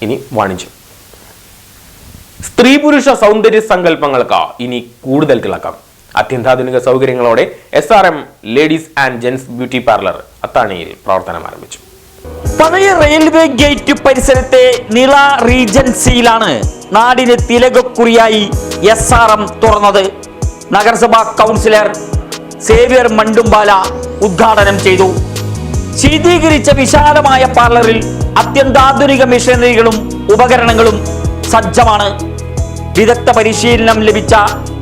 ഇനി വാണിജ്യം. സ്ത്രീ പുരുഷ സൗന്ദര്യ സങ്കല്പങ്ങൾക്ക് ഇനി കൂടുതൽ തിളക്കം. അത്യന്താധുനിക സൗകര്യങ്ങളോടെ SRM ladies and gents beauty parlour അത്താണിയിൽ പ്രവർത്തനം ആരംഭിച്ചു. പഴയ റെയിൽവേ ഗേറ്റ് പരിസരത്തെ നിള റീജൻസിയിലാണ് നാടിന് തിലകക്കുറിയായി SRM തുറന്നത്. നഗരസഭാ കൗൺസിലർ സേവ്യർ മണ്ടുംബാല ഉദ്ഘാടനം ചെയ്തു. ശീതീകരിച്ച വിശാലമായ പാർലറിൽ അത്യന്താധുനിക മെഷീനറികളും ഉപകരണങ്ങളും സജ്ജമാണ്. വിദഗ്ധ പരിശീലനം ലഭിച്ച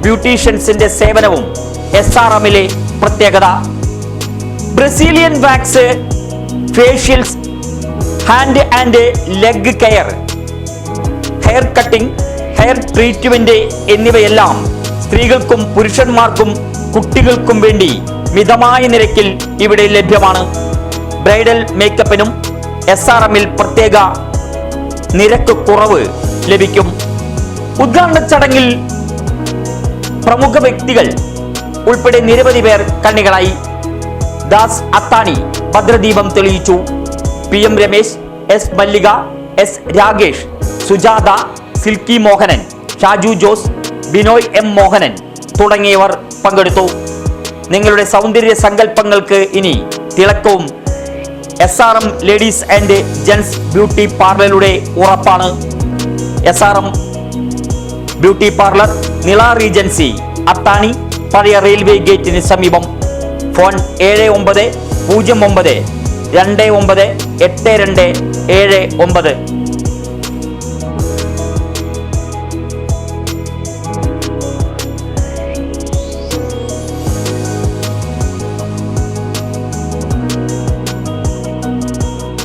ബ്യൂട്ടീഷ്യൻസിന്റെ സേവനവും SRMലെ പ്രത്യേകത. Brazilian wax, facials, hand and leg care, hair cutting, hair treatment എന്നിവയെല്ലാം സ്ത്രീകൾക്കും പുരുഷന്മാർക്കും കുട്ടികൾക്കും വേണ്ടി മിതമായ നിരക്കിൽ ഇവിടെ ലഭ്യമാണ്. ബ്രൈഡൽ മേക്കപ്പിനും SRMൽ പ്രത്യേക നിരക്ക് കുറവ് ലഭിക്കും. ഉദ്ഘാടന ചടങ്ങിൽ പ്രമുഖ വ്യക്തികൾ ഉൾപ്പെടെ നിരവധി പേർ കണ്ണികളായി. ദാസ് അത്താണി ഭദ്രദീപം തെളിയിച്ചു. PM Ramesh, S Mallika, S Ragesh, Sujatha, Silky Mohanan, Shaju Jose, Binoy M Mohanan തുടങ്ങിയവർ പങ്കെടുത്തു. നിങ്ങളുടെ സൗന്ദര്യ സങ്കല്പങ്ങൾക്ക് ഇനി തിളക്കവും SRM ladies and gents beauty പാർലറിലൂടെ ഉറപ്പാണ്. SRM beauty parlour, Nila Regency, Athani, പഴയ റെയിൽവേ ഗേറ്റിന് സമീപം. ഫോൺ 7909298279.